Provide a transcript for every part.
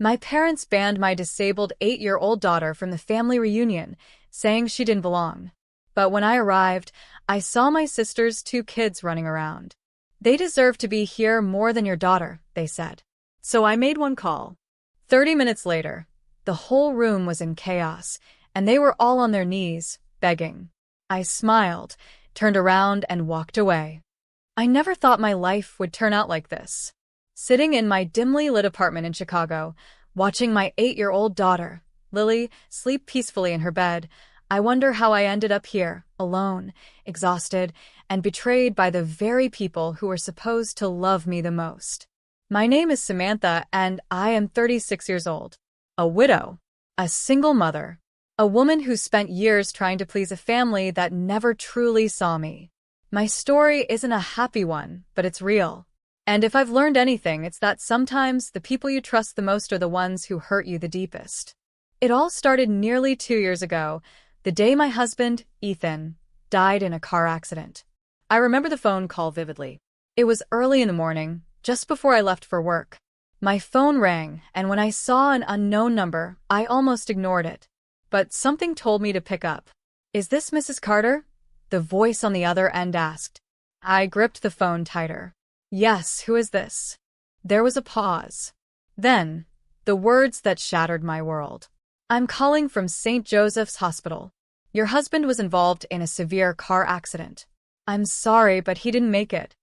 My parents banned my disabled 8-year-old daughter from the family reunion, saying she didn't belong. But when I arrived, I saw my sister's 2 kids running around. They deserve to be here more than your daughter, they said. So I made one call. 30 minutes later, the whole room was in chaos, and they were all on their knees, begging. I smiled, turned around, and walked away. I never thought my life would turn out like this. Sitting in my dimly lit apartment in Chicago, watching my 8-year-old daughter, Lily, sleep peacefully in her bed, I wonder how I ended up here, alone, exhausted, and betrayed by the very people who were supposed to love me the most. My name is Samantha, and I am 36 years old. A widow. A single mother. A woman who spent years trying to please a family that never truly saw me. My story isn't a happy one, but it's real. And if I've learned anything, it's that sometimes the people you trust the most are the ones who hurt you the deepest. It all started nearly 2 years ago, the day my husband, Ethan, died in a car accident. I remember the phone call vividly. It was early in the morning, just before I left for work. My phone rang, and when I saw an unknown number, I almost ignored it. But something told me to pick up. "Is this Mrs. Carter?" the voice on the other end asked. I gripped the phone tighter. "Yes, who is this?" There was a pause. Then, the words that shattered my world. "I'm calling from St. Joseph's Hospital. Your husband was involved in a severe car accident. I'm sorry, but he didn't make it."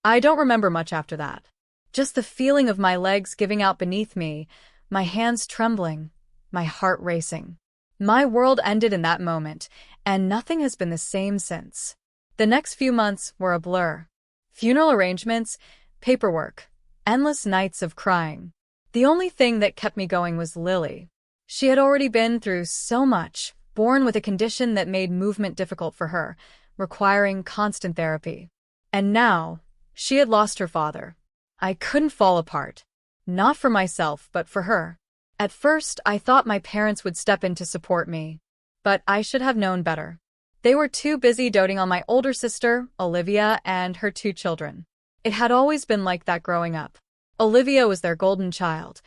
I don't remember much after that. Just the feeling of my legs giving out beneath me, my hands trembling, my heart racing. My world ended in that moment, and nothing has been the same since. The next few months were a blur. Funeral arrangements, paperwork, endless nights of crying. The only thing that kept me going was Lily. She had already been through so much, born with a condition that made movement difficult for her, requiring constant therapy. And now, she had lost her father. I couldn't fall apart. Not for myself, but for her. At first, I thought my parents would step in to support me. But I should have known better. They were too busy doting on my older sister, Olivia, and her 2 children. It had always been like that growing up. Olivia was their golden child,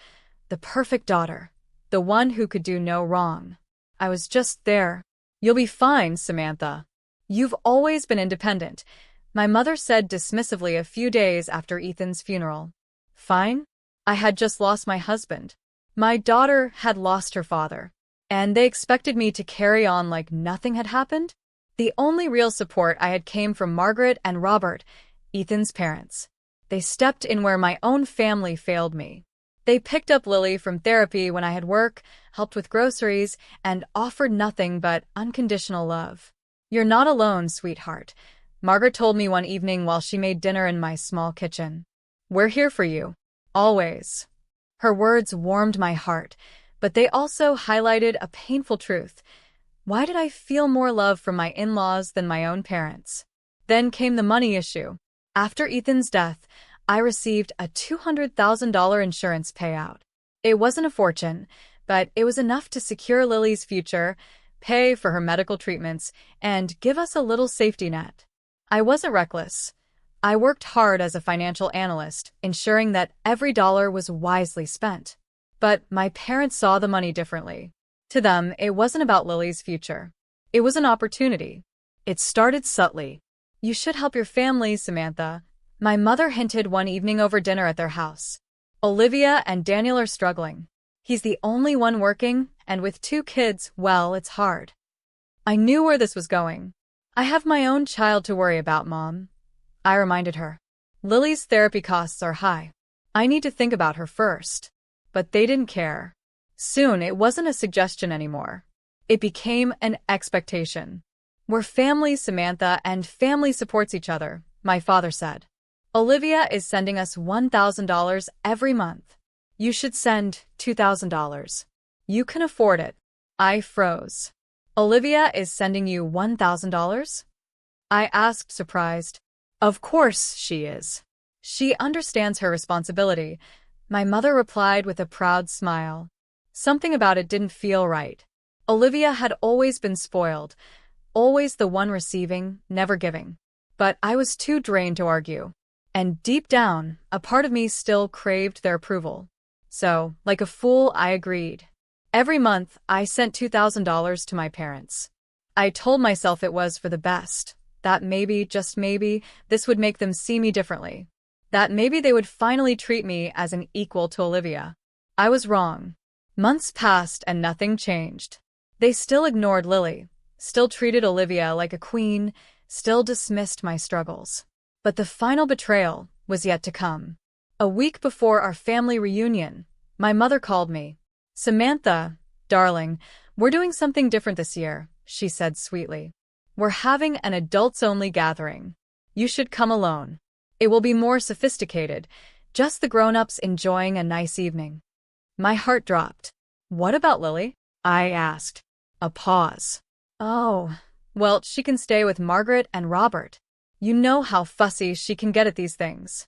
the perfect daughter, the one who could do no wrong. I was just there. "You'll be fine, Samantha. You've always been independent," my mother said dismissively a few days after Ethan's funeral. Fine? I had just lost my husband. My daughter had lost her father. And they expected me to carry on like nothing had happened? The only real support I had came from Margaret and Robert, Ethan's parents. They stepped in where my own family failed me. They picked up Lily from therapy when I had work, helped with groceries, and offered nothing but unconditional love. "You're not alone, sweetheart," Margaret told me one evening while she made dinner in my small kitchen. "We're here for you. Always." Her words warmed my heart, but they also highlighted a painful truth. Why did I feel more love from my in-laws than my own parents? Then came the money issue. After Ethan's death, I received a $200,000 insurance payout. It wasn't a fortune, but it was enough to secure Lily's future, pay for her medical treatments, and give us a little safety net. I wasn't reckless. I worked hard as a financial analyst, ensuring that every dollar was wisely spent. But my parents saw the money differently. To them, it wasn't about Lily's future. It was an opportunity. It started subtly. "You should help your family, Samantha," my mother hinted one evening over dinner at their house. "Olivia and Daniel are struggling. He's the only one working, and with 2 kids, well, it's hard." I knew where this was going. "I have my own child to worry about, Mom," I reminded her. "Lily's therapy costs are high. I need to think about her first." But they didn't care. Soon, it wasn't a suggestion anymore. It became an expectation. "We're family, Samantha, and family supports each other," my father said. "Olivia is sending us $1,000 every month. You should send $2,000. You can afford it." I froze. "Olivia is sending you $1,000? I asked, surprised. "Of course she is. She understands her responsibility," my mother replied with a proud smile. Something about it didn't feel right. Olivia had always been spoiled, always the one receiving, never giving. But I was too drained to argue. And deep down, a part of me still craved their approval. So, like a fool, I agreed. Every month, I sent $2,000 to my parents. I told myself it was for the best, that maybe, just maybe, this would make them see me differently. That maybe they would finally treat me as an equal to Olivia. I was wrong. Months passed and nothing changed. They still ignored Lily, still treated Olivia like a queen, still dismissed my struggles. But the final betrayal was yet to come. A week before our family reunion, my mother called me. "Samantha, darling, we're doing something different this year," she said sweetly. "We're having an adults-only gathering. You should come alone. It will be more sophisticated, just the grown-ups enjoying a nice evening." My heart dropped. "What about Lily?" I asked. A pause. "Oh, well, she can stay with Margaret and Robert. You know how fussy she can get at these things."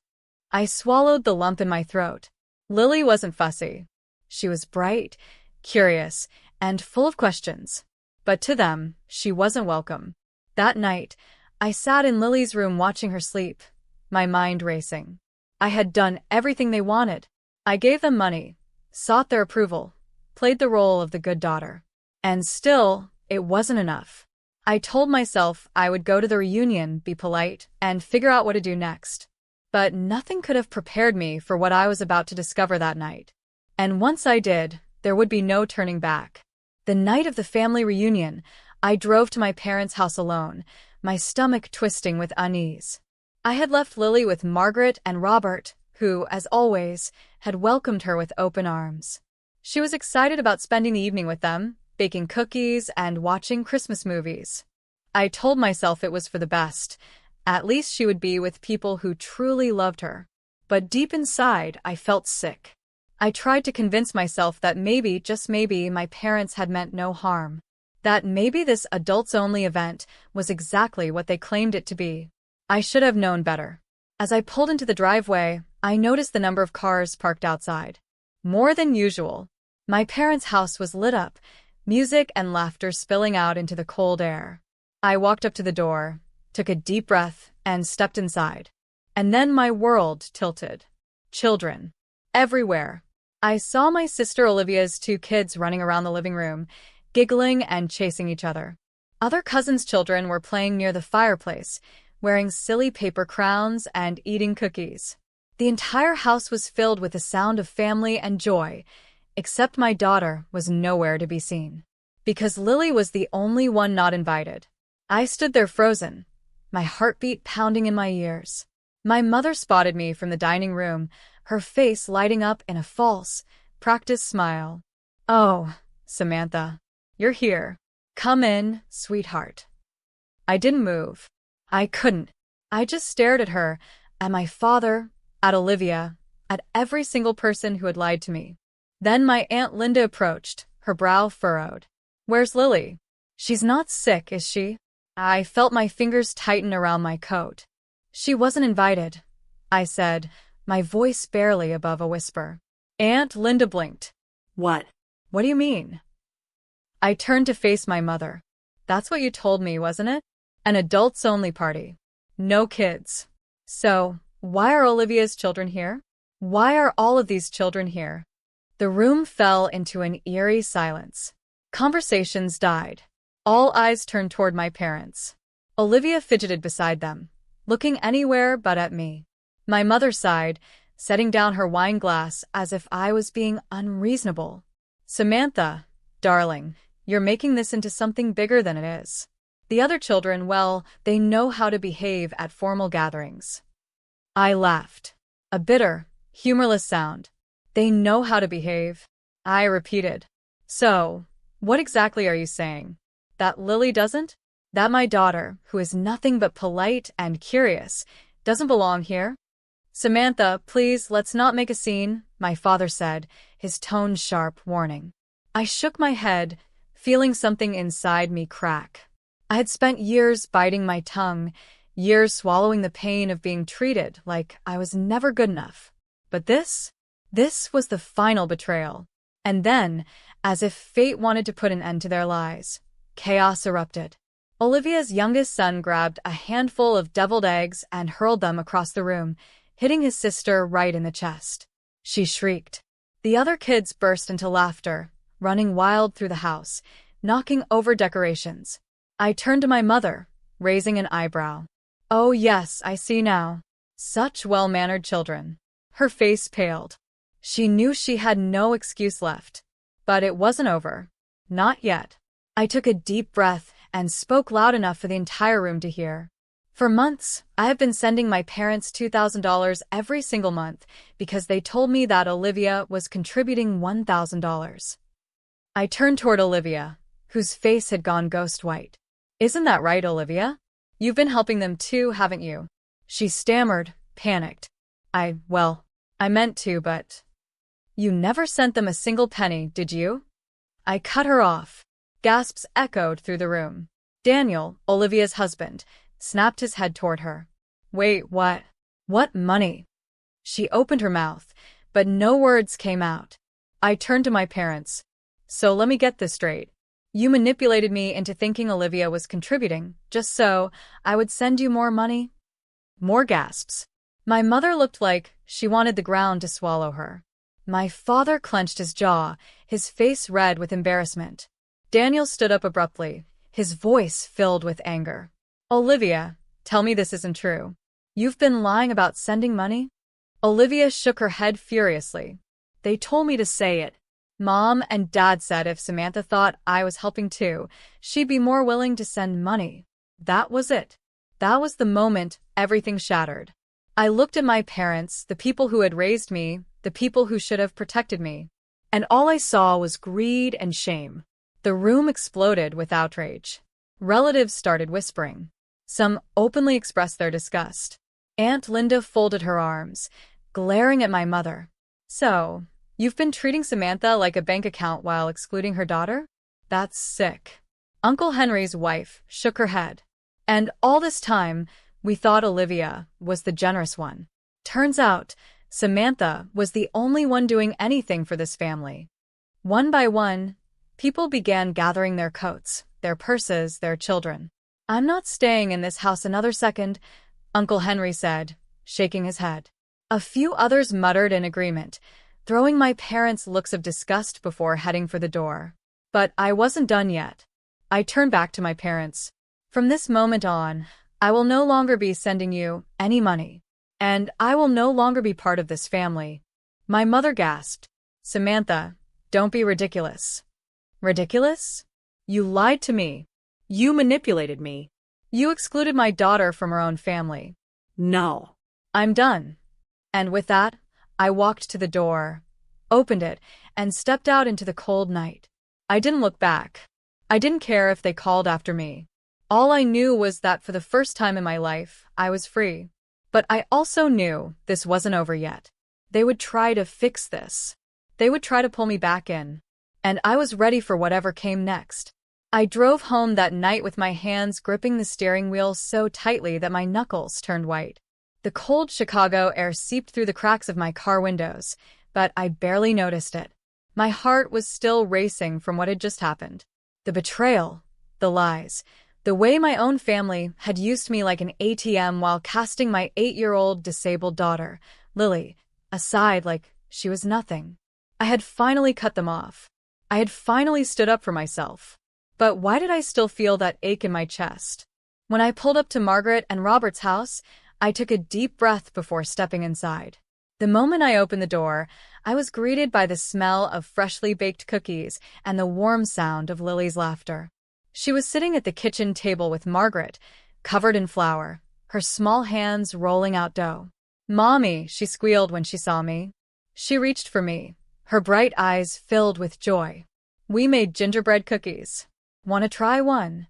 I swallowed the lump in my throat. Lily wasn't fussy. She was bright, curious, and full of questions. But to them, she wasn't welcome. That night, I sat in Lily's room watching her sleep, my mind racing. I had done everything they wanted. I gave them money, sought their approval, played the role of the good daughter. And still, it wasn't enough. I told myself I would go to the reunion, be polite, and figure out what to do next. But nothing could have prepared me for what I was about to discover that night. And once I did, there would be no turning back. The night of the family reunion, I drove to my parents' house alone, my stomach twisting with unease. I had left Lily with Margaret and Robert, who, as always, had welcomed her with open arms. She was excited about spending the evening with them, baking cookies and watching Christmas movies. I told myself it was for the best. At least she would be with people who truly loved her. But deep inside, I felt sick. I tried to convince myself that maybe, just maybe, my parents had meant no harm. That maybe this adults-only event was exactly what they claimed it to be. I should have known better. As I pulled into the driveway, I noticed the number of cars parked outside. More than usual. My parents' house was lit up, music and laughter spilling out into the cold air. I walked up to the door, took a deep breath, and stepped inside. And then my world tilted. Children. Everywhere. I saw my sister Olivia's 2 kids running around the living room, giggling and chasing each other. Other cousins' children were playing near the fireplace, wearing silly paper crowns and eating cookies. The entire house was filled with the sound of family and joy, except my daughter was nowhere to be seen. Because Lily was the only one not invited. I stood there frozen, my heartbeat pounding in my ears. My mother spotted me from the dining room, her face lighting up in a false, practiced smile. "Oh, Samantha, you're here. Come in, sweetheart." I didn't move. I couldn't. I just stared at her, at my father, at Olivia, at every single person who had lied to me. Then my Aunt Linda approached, her brow furrowed. "Where's Lily? She's not sick, is she?" I felt my fingers tighten around my coat. "She wasn't invited," I said, my voice barely above a whisper. Aunt Linda blinked. "What? "What do you mean?" I turned to face my mother. "That's what you told me, wasn't it? An adults-only party. No kids. So, why are Olivia's children here? Why are all of these children here?" The room fell into an eerie silence. Conversations died. All eyes turned toward my parents. Olivia fidgeted beside them, looking anywhere but at me. My mother sighed, setting down her wine glass as if I was being unreasonable. "Samantha, darling, you're making this into something bigger than it is. The other children, well, they know how to behave at formal gatherings." I laughed. A bitter, humorless sound. "They know how to behave," I repeated. "So, what exactly are you saying? That Lily doesn't? That my daughter, who is nothing but polite and curious, doesn't belong here?" "Samantha, please, let's not make a scene," my father said, his tone sharp, warning. I shook my head, feeling something inside me crack. I had spent years biting my tongue, years swallowing the pain of being treated like I was never good enough. But this was the final betrayal. And then, as if fate wanted to put an end to their lies, chaos erupted. Olivia's youngest son grabbed a handful of deviled eggs and hurled them across the room, hitting his sister right in the chest. She shrieked. The other kids burst into laughter, running wild through the house, knocking over decorations. I turned to my mother, raising an eyebrow. Oh yes, I see now. Such well-mannered children. Her face paled. She knew she had no excuse left. But it wasn't over. Not yet. I took a deep breath and spoke loud enough for the entire room to hear. For months, I have been sending my parents $2,000 every single month because they told me that Olivia was contributing $1,000. I turned toward Olivia, whose face had gone ghost white. Isn't that right, Olivia? You've been helping them too, haven't you? She stammered, panicked. I meant to, but... You never sent them a single penny, did you? I cut her off. Gasps echoed through the room. Daniel, Olivia's husband, snapped his head toward her. Wait, what? What money? She opened her mouth, but no words came out. I turned to my parents. So let me get this straight. You manipulated me into thinking Olivia was contributing, just so I would send you more money? More gasps. My mother looked like she wanted the ground to swallow her. My father clenched his jaw, his face red with embarrassment. Daniel stood up abruptly, his voice filled with anger. Olivia, tell me this isn't true. You've been lying about sending money? Olivia shook her head furiously. They told me to say it. Mom and Dad said if Samantha thought I was helping too, she'd be more willing to send money. That was it. That was the moment everything shattered. I looked at my parents, the people who had raised me, the people who should have protected me. And all I saw was greed and shame. The room exploded with outrage. Relatives started whispering. Some openly expressed their disgust. Aunt Linda folded her arms, glaring at my mother. So, you've been treating Samantha like a bank account while excluding her daughter? That's sick. Uncle Henry's wife shook her head. And all this time, we thought Olivia was the generous one. Turns out, Samantha was the only one doing anything for this family. One by one, people began gathering their coats, their purses, their children. I'm not staying in this house another second, Uncle Henry said, shaking his head. A few others muttered in agreement, throwing my parents looks of disgust before heading for the door. But I wasn't done yet. I turned back to my parents. From this moment on, I will no longer be sending you any money. And I will no longer be part of this family. My mother gasped. Samantha, don't be ridiculous. Ridiculous? You lied to me. You manipulated me. You excluded my daughter from her own family. No. I'm done. And with that, I walked to the door, opened it, and stepped out into the cold night. I didn't look back. I didn't care if they called after me. All I knew was that for the first time in my life, I was free. But I also knew this wasn't over yet. They would try to fix this. They would try to pull me back in. And I was ready for whatever came next. I drove home that night with my hands gripping the steering wheel so tightly that my knuckles turned white. The cold Chicago air seeped through the cracks of my car windows, but I barely noticed it. My heart was still racing from what had just happened. The betrayal, the lies, the way my own family had used me like an ATM while casting my 8-year-old disabled daughter, Lily, aside like she was nothing. I had finally cut them off. I had finally stood up for myself. But why did I still feel that ache in my chest? When I pulled up to Margaret and Robert's house, I took a deep breath before stepping inside. The moment I opened the door, I was greeted by the smell of freshly baked cookies and the warm sound of Lily's laughter. She was sitting at the kitchen table with Margaret, covered in flour, her small hands rolling out dough. "Mommy," she squealed when she saw me. She reached for me, her bright eyes filled with joy. "We made gingerbread cookies. Want to try one?"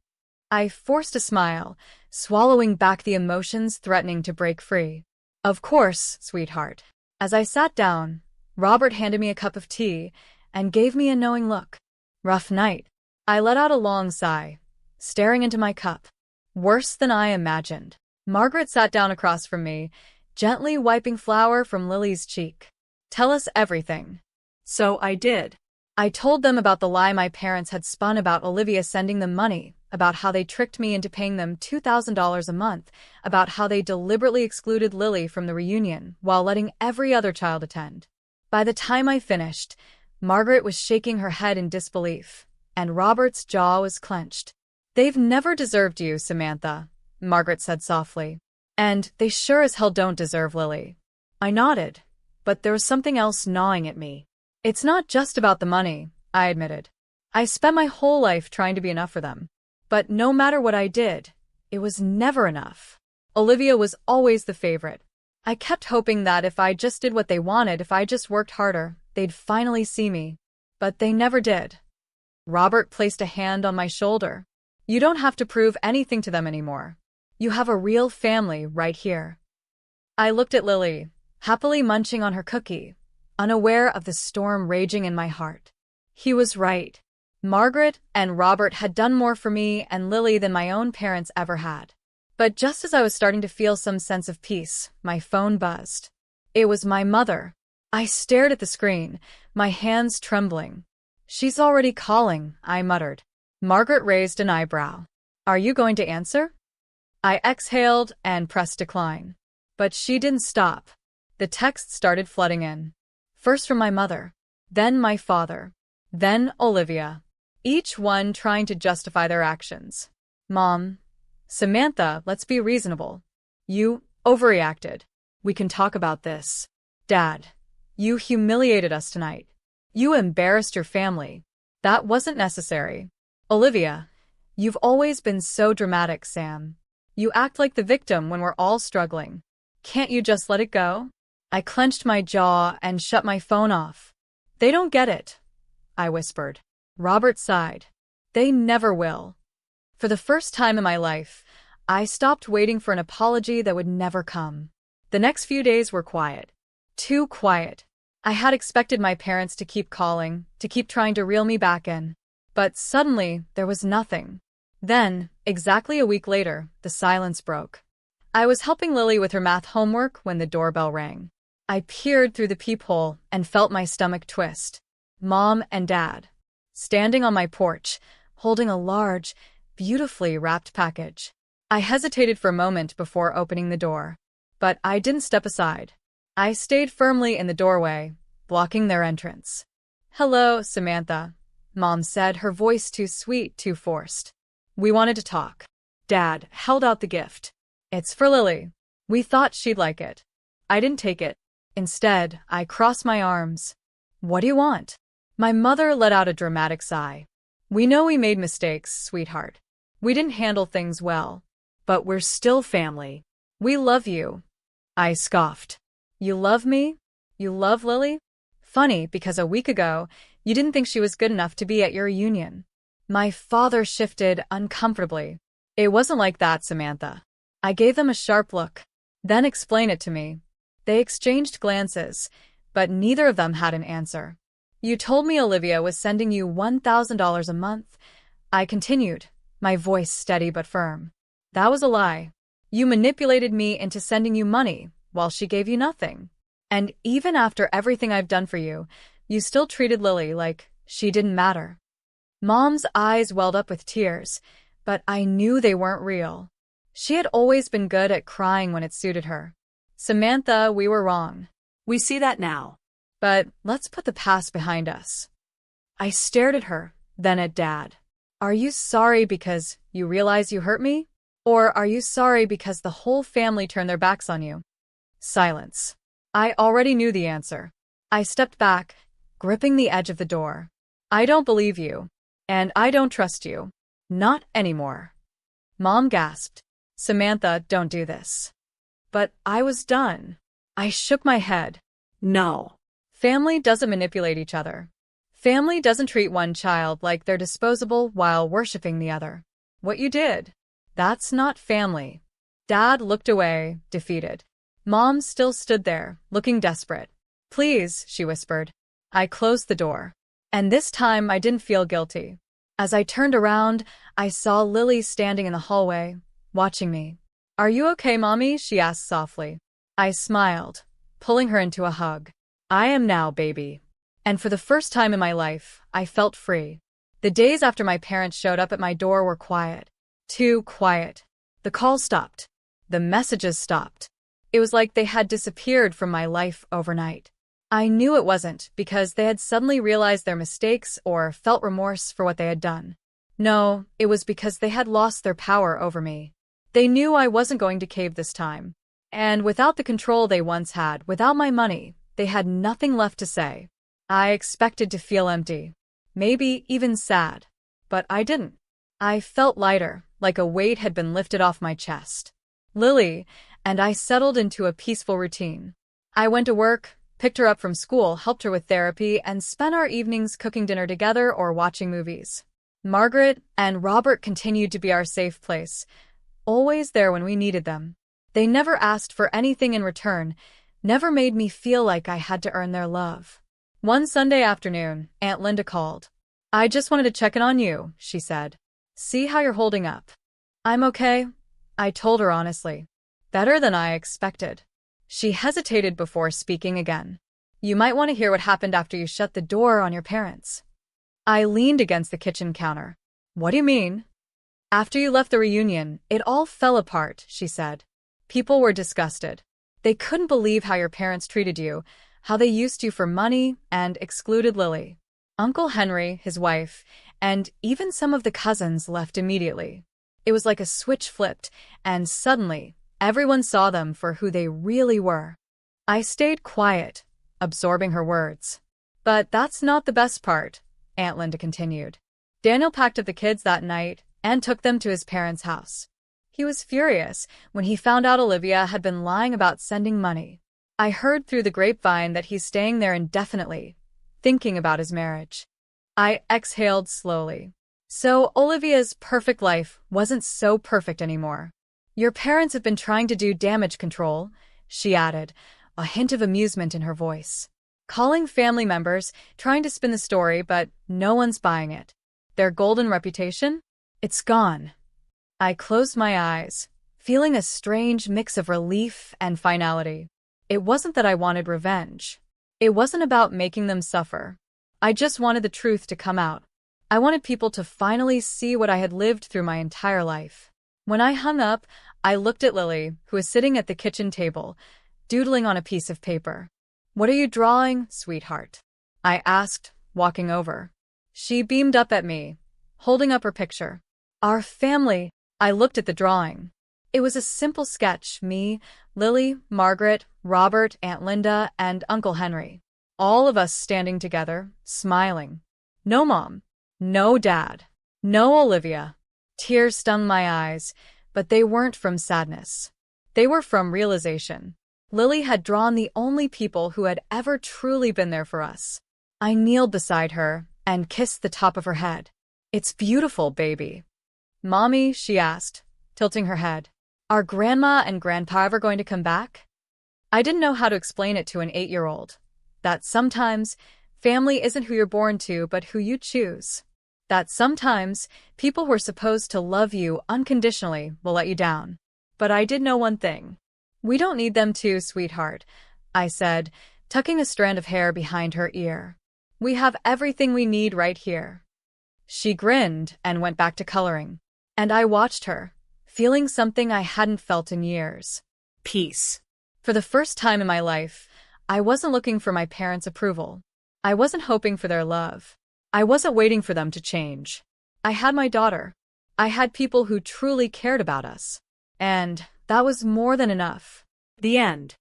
I forced a smile, swallowing back the emotions threatening to break free. "Of course, sweetheart." As I sat down, Robert handed me a cup of tea and gave me a knowing look. "Rough night." I let out a long sigh, staring into my cup. Worse than I imagined. Margaret sat down across from me, gently wiping flour from Lily's cheek. "Tell us everything." So I did. I told them about the lie my parents had spun about Olivia sending them money, about how they tricked me into paying them $2,000 a month, about how they deliberately excluded Lily from the reunion while letting every other child attend. By the time I finished, Margaret was shaking her head in disbelief, and Robert's jaw was clenched. "They've never deserved you, Samantha," Margaret said softly. "And they sure as hell don't deserve Lily." I nodded, but there was something else gnawing at me. "It's not just about the money," I admitted. "I spent my whole life trying to be enough for them. But no matter what I did, it was never enough. Olivia was always the favorite. I kept hoping that if I just did what they wanted, if I just worked harder, they'd finally see me. But they never did." Robert placed a hand on my shoulder. "You don't have to prove anything to them anymore. You have a real family right here." I looked at Lily, happily munching on her cookie, unaware of the storm raging in my heart. He was right. Margaret and Robert had done more for me and Lily than my own parents ever had. But just as I was starting to feel some sense of peace, my phone buzzed. It was my mother. I stared at the screen, my hands trembling. "She's already calling," I muttered. Margaret raised an eyebrow. "Are you going to answer?" I exhaled and pressed decline. But she didn't stop. The texts started flooding in. First from my mother, then my father, then Olivia. Each one trying to justify their actions. "Mom, Samantha, let's be reasonable. You overreacted. We can talk about this. Dad, you humiliated us tonight. You embarrassed your family. That wasn't necessary. Olivia, you've always been so dramatic, Sam. You act like the victim when we're all struggling. Can't you just let it go?" I clenched my jaw and shut my phone off. "They don't get it," I whispered. Robert sighed. "They never will." For the first time in my life, I stopped waiting for an apology that would never come. The next few days were quiet. Too quiet. I had expected my parents to keep calling, to keep trying to reel me back in. But suddenly, there was nothing. Then, exactly a week later, the silence broke. I was helping Lily with her math homework when the doorbell rang. I peered through the peephole and felt my stomach twist. Mom and Dad, standing on my porch, holding a large, beautifully wrapped package. I hesitated for a moment before opening the door. But I didn't step aside. I stayed firmly in the doorway, blocking their entrance. "Hello, Samantha," Mom said, her voice too sweet, too forced. "We wanted to talk." Dad held out the gift. "It's for Lily. We thought she'd like it." I didn't take it. Instead, I crossed my arms. "What do you want?" My mother let out a dramatic sigh. "We know we made mistakes, sweetheart. We didn't handle things well. But we're still family. We love you." I scoffed. "You love me? You love Lily? Funny, because a week ago, you didn't think she was good enough to be at your reunion." My father shifted uncomfortably. "It wasn't like that, Samantha." I gave them a sharp look. "Then explain it to me." They exchanged glances, but neither of them had an answer. "You told me Olivia was sending you $1,000 a month," I continued, my voice steady but firm. "That was a lie. You manipulated me into sending you money while she gave you nothing. And even after everything I've done for you, you still treated Lily like she didn't matter." Mom's eyes welled up with tears, but I knew they weren't real. She had always been good at crying when it suited her. "Samantha, we were wrong. We see that now. But let's put the past behind us." I stared at her, then at Dad. "Are you sorry because you realize you hurt me? Or are you sorry because the whole family turned their backs on you?" Silence. I already knew the answer. I stepped back, gripping the edge of the door. "I don't believe you. And I don't trust you. Not anymore." Mom gasped. "Samantha, don't do this." But I was done. I shook my head. "No. Family doesn't manipulate each other. Family doesn't treat one child like they're disposable while worshiping the other. What you did, that's not family." Dad looked away, defeated. Mom still stood there, looking desperate. "Please," she whispered. I closed the door. And this time I didn't feel guilty. As I turned around, I saw Lily standing in the hallway, watching me. "Are you okay, Mommy?" she asked softly. I smiled, pulling her into a hug. "I am now, baby." And for the first time in my life, I felt free. The days after my parents showed up at my door were quiet. Too quiet. The calls stopped. The messages stopped. It was like they had disappeared from my life overnight. I knew it wasn't because they had suddenly realized their mistakes or felt remorse for what they had done. No, it was because they had lost their power over me. They knew I wasn't going to cave this time. And without the control they once had, without my money, they had nothing left to say. I expected to feel empty, maybe even sad. But I didn't. I felt lighter, like a weight had been lifted off my chest. Lily and I settled into a peaceful routine. I went to work, picked her up from school, helped her with therapy, and spent our evenings cooking dinner together or watching movies. Margaret and Robert continued to be our safe place, always there when we needed them. They never asked for anything in return, never made me feel like I had to earn their love. One Sunday afternoon, Aunt Linda called. "I just wanted to check in on you," she said. "See how you're holding up." "I'm okay," I told her honestly. "Better than I expected." She hesitated before speaking again. "You might want to hear what happened after you shut the door on your parents." I leaned against the kitchen counter. "What do you mean?" "After you left the reunion, it all fell apart," she said. "People were disgusted. They couldn't believe how your parents treated you, how they used you for money and excluded Lily. Uncle Henry, his wife, and even some of the cousins left immediately. It was like a switch flipped, and suddenly, everyone saw them for who they really were." I stayed quiet, absorbing her words. "But that's not the best part," Aunt Linda continued. "Daniel packed up the kids that night and took them to his parents' house. He was furious when he found out Olivia had been lying about sending money. I heard through the grapevine that he's staying there indefinitely, thinking about his marriage." I exhaled slowly. So Olivia's perfect life wasn't so perfect anymore. "Your parents have been trying to do damage control," she added, a hint of amusement in her voice. "Calling family members, trying to spin the story, but no one's buying it. Their golden reputation? It's gone." I closed my eyes, feeling a strange mix of relief and finality. It wasn't that I wanted revenge. It wasn't about making them suffer. I just wanted the truth to come out. I wanted people to finally see what I had lived through my entire life. When I hung up, I looked at Lily, who was sitting at the kitchen table, doodling on a piece of paper. "What are you drawing, sweetheart?" I asked, walking over. She beamed up at me, holding up her picture. "Our family." I looked at the drawing. It was a simple sketch, me, Lily, Margaret, Robert, Aunt Linda, and Uncle Henry. All of us standing together, smiling. No mom. No dad. No Olivia. Tears stung my eyes, but they weren't from sadness. They were from realization. Lily had drawn the only people who had ever truly been there for us. I kneeled beside her and kissed the top of her head. "It's beautiful, baby." "Mommy," she asked, tilting her head, "are Grandma and Grandpa ever going to come back?" I didn't know how to explain it to an 8-year-old. That sometimes, family isn't who you're born to, but who you choose. That sometimes, people who are supposed to love you unconditionally will let you down. But I did know one thing. "We don't need them to, sweetheart," I said, tucking a strand of hair behind her ear. "We have everything we need right here." She grinned and went back to coloring. And I watched her, feeling something I hadn't felt in years. Peace. For the first time in my life, I wasn't looking for my parents' approval. I wasn't hoping for their love. I wasn't waiting for them to change. I had my daughter. I had people who truly cared about us. And that was more than enough. The end.